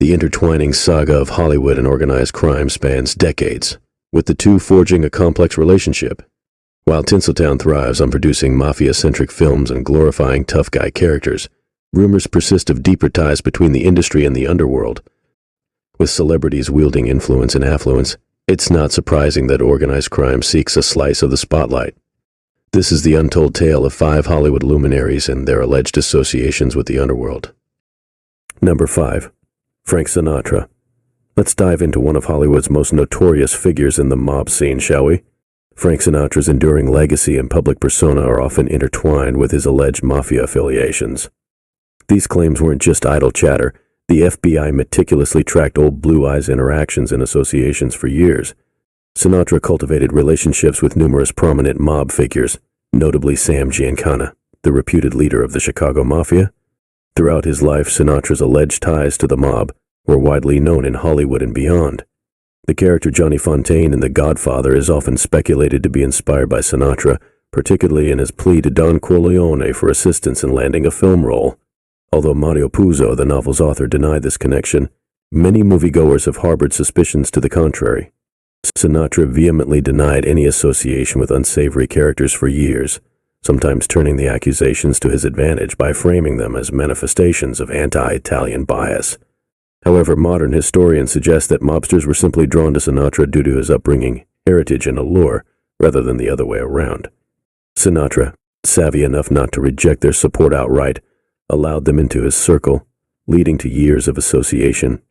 The intertwining saga of Hollywood and organized crime spans decades, with the two forging a complex relationship. While Tinseltown thrives on producing mafia-centric films and glorifying tough guy characters, rumors persist of deeper ties between the industry and the underworld. With celebrities wielding influence and affluence, it's not surprising that organized crime seeks a slice of the spotlight. This is the untold tale of 5 Hollywood luminaries and their alleged associations with the underworld. Number 5. Frank Sinatra. Let's dive into one of Hollywood's most notorious figures in the mob scene, shall we? Frank Sinatra's enduring legacy and public persona are often intertwined with his alleged mafia affiliations. These claims weren't just idle chatter. The FBI meticulously tracked Old Blue Eye's interactions and associations for years. Sinatra cultivated relationships with numerous prominent mob figures, notably Sam Giancana, the reputed leader of the Chicago Mafia. Throughout his life, Sinatra's alleged ties to the mob were widely known in Hollywood and beyond. The character Johnny Fontaine in The Godfather is often speculated to be inspired by Sinatra, particularly in his plea to Don Corleone for assistance in landing a film role. Although Mario Puzo, the novel's author, denied this connection, many moviegoers have harbored suspicions to the contrary. Sinatra vehemently denied any association with unsavory characters for years, sometimes turning the accusations to his advantage by framing them as manifestations of anti-Italian bias. However, modern historians suggest that mobsters were simply drawn to Sinatra due to his upbringing, heritage, and allure, rather than the other way around. Sinatra, savvy enough not to reject their support outright, allowed them into his circle, leading to years of association.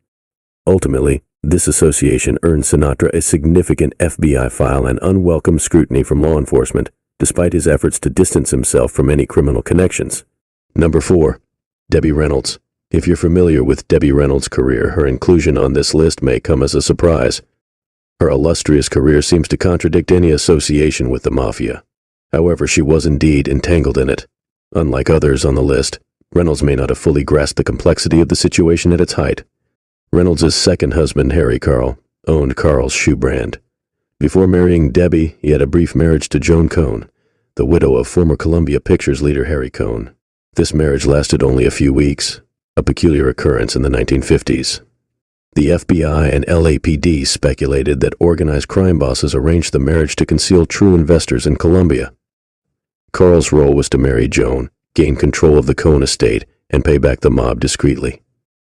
Ultimately, this association earned Sinatra a significant FBI file and unwelcome scrutiny from law enforcement, despite his efforts to distance himself from any criminal connections. Number 4. Debbie Reynolds. If you're familiar with Debbie Reynolds' career, her inclusion on this list may come as a surprise. Her illustrious career seems to contradict any association with the mafia. However, she was indeed entangled in it. Unlike others on the list, Reynolds may not have fully grasped the complexity of the situation at its height. Reynolds' second husband, Harry Carl, owned Carl's shoe brand. Before marrying Debbie, he had a brief marriage to Joan Cohn, the widow of former Columbia Pictures leader Harry Cohn. This marriage lasted only a few weeks, a peculiar occurrence in the 1950s. The FBI and LAPD speculated that organized crime bosses arranged the marriage to conceal true investors in Colombia. Carl's role was to marry Joan, gain control of the Cohn estate, and pay back the mob discreetly.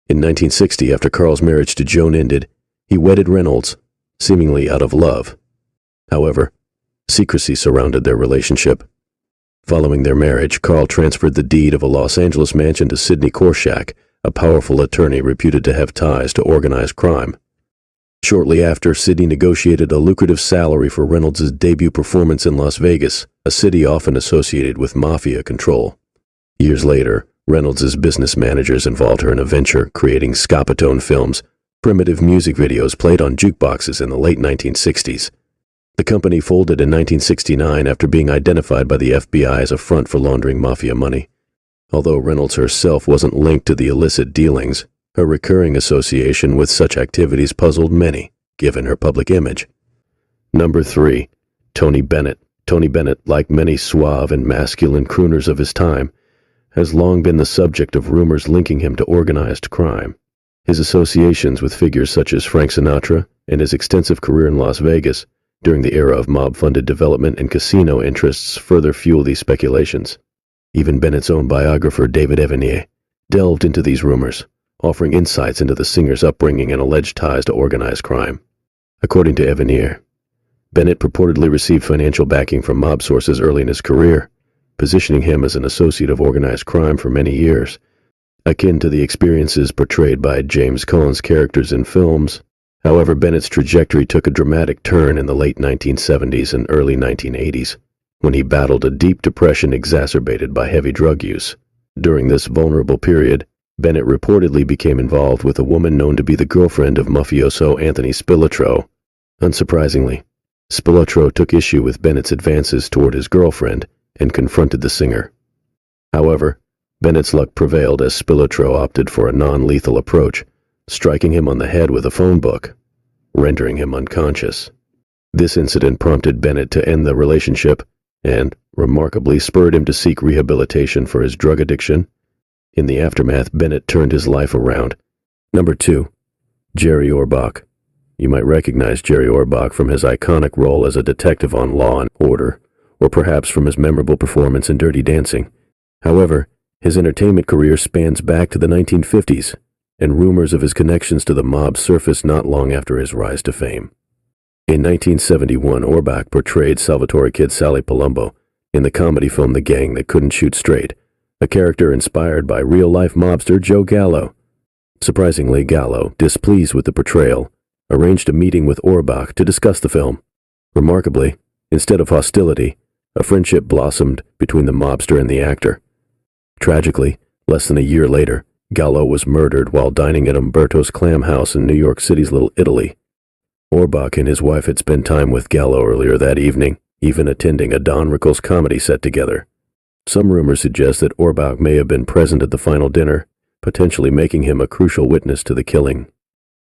In 1960, after Carl's marriage to Joan ended, he wedded Reynolds, seemingly out of love. However, secrecy surrounded their relationship. Following their marriage, Carl transferred the deed of a Los Angeles mansion to Sidney Korshak, a powerful attorney reputed to have ties to organized crime. Shortly after, Sidney negotiated a lucrative salary for Reynolds' debut performance in Las Vegas, a city often associated with mafia control. Years later, Reynolds' business managers involved her in a venture, creating Scapatone films, primitive music videos played on jukeboxes in the late 1960s. The company folded in 1969 after being identified by the FBI as a front for laundering mafia money. Although Reynolds herself wasn't linked to the illicit dealings, her recurring association with such activities puzzled many, given her public image. Number 3. Tony Bennett. Tony Bennett, like many suave and masculine crooners of his time, has long been the subject of rumors linking him to organized crime. His associations with figures such as Frank Sinatra and his extensive career in Las Vegas during the era of mob-funded development and casino interests further fuel these speculations. Even Bennett's own biographer, David Evanier, delved into these rumors, offering insights into the singer's upbringing and alleged ties to organized crime. According to Evanier, Bennett purportedly received financial backing from mob sources early in his career, positioning him as an associate of organized crime for many years. Akin to the experiences portrayed by James Caan's characters in films, however, Bennett's trajectory took a dramatic turn in the late 1970s and early 1980s, when he battled a deep depression exacerbated by heavy drug use. During this vulnerable period, Bennett reportedly became involved with a woman known to be the girlfriend of mafioso Anthony Spilotro. Unsurprisingly, Spilotro took issue with Bennett's advances toward his girlfriend and confronted the singer. However, Bennett's luck prevailed as Spilotro opted for a non-lethal approach, striking him on the head with a phone book, rendering him unconscious. This incident prompted Bennett to end the relationship and, remarkably, spurred him to seek rehabilitation for his drug addiction. In the aftermath, Bennett turned his life around. Number 2. Jerry Orbach. You might recognize Jerry Orbach from his iconic role as a detective on Law and Order, or perhaps from his memorable performance in Dirty Dancing. However, his entertainment career spans back to the 1950s, and rumors of his connections to the mob surfaced not long after his rise to fame. In 1971, Orbach portrayed Salvatore Kid Sally Palumbo in the comedy film The Gang That Couldn't Shoot Straight, a character inspired by real-life mobster Joe Gallo. Surprisingly, Gallo, displeased with the portrayal, arranged a meeting with Orbach to discuss the film. Remarkably, instead of hostility, a friendship blossomed between the mobster and the actor. Tragically, less than a year later, Gallo was murdered while dining at Umberto's Clam House in New York City's Little Italy. Orbach and his wife had spent time with Gallo earlier that evening, even attending a Don Rickles comedy set together. Some rumors suggest that Orbach may have been present at the final dinner, potentially making him a crucial witness to the killing.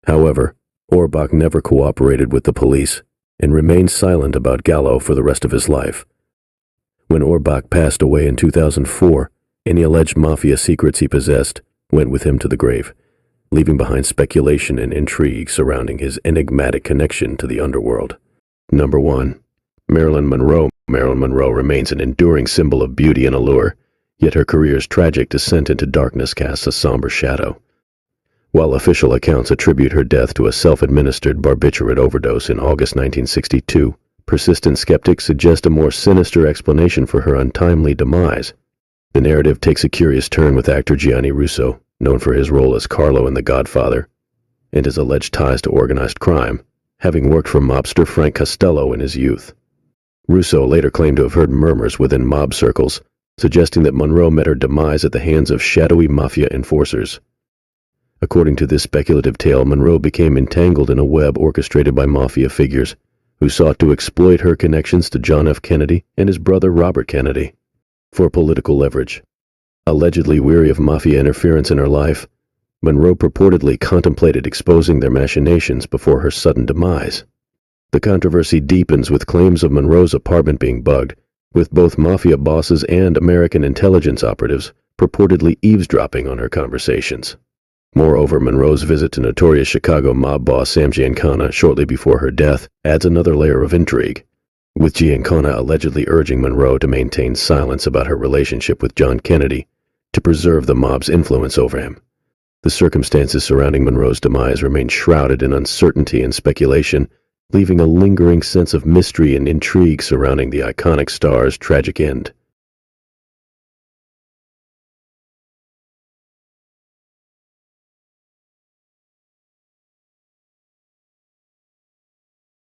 However, Orbach never cooperated with the police and remained silent about Gallo for the rest of his life. When Orbach passed away in 2004, any alleged mafia secrets he possessed went with him to the grave, leaving behind speculation and intrigue surrounding his enigmatic connection to the underworld. Number 1. Marilyn Monroe. Marilyn Monroe remains an enduring symbol of beauty and allure, yet her career's tragic descent into darkness casts a somber shadow. While official accounts attribute her death to a self-administered barbiturate overdose in August 1962, persistent skeptics suggest a more sinister explanation for her untimely demise. The narrative takes a curious turn with actor Gianni Russo, known for his role as Carlo in The Godfather, and his alleged ties to organized crime, having worked for mobster Frank Costello in his youth. Russo later claimed to have heard murmurs within mob circles, suggesting that Monroe met her demise at the hands of shadowy mafia enforcers. According to this speculative tale, Monroe became entangled in a web orchestrated by mafia figures who sought to exploit her connections to John F. Kennedy and his brother Robert Kennedy for political leverage. Allegedly weary of mafia interference in her life, Monroe purportedly contemplated exposing their machinations before her sudden demise. The controversy deepens with claims of Monroe's apartment being bugged, with both mafia bosses and American intelligence operatives purportedly eavesdropping on her conversations. Moreover, Monroe's visit to notorious Chicago mob boss Sam Giancana shortly before her death adds another layer of intrigue, with Giancana allegedly urging Monroe to maintain silence about her relationship with John Kennedy to preserve the mob's influence over him. The circumstances surrounding Monroe's demise remain shrouded in uncertainty and speculation, leaving a lingering sense of mystery and intrigue surrounding the iconic star's tragic end.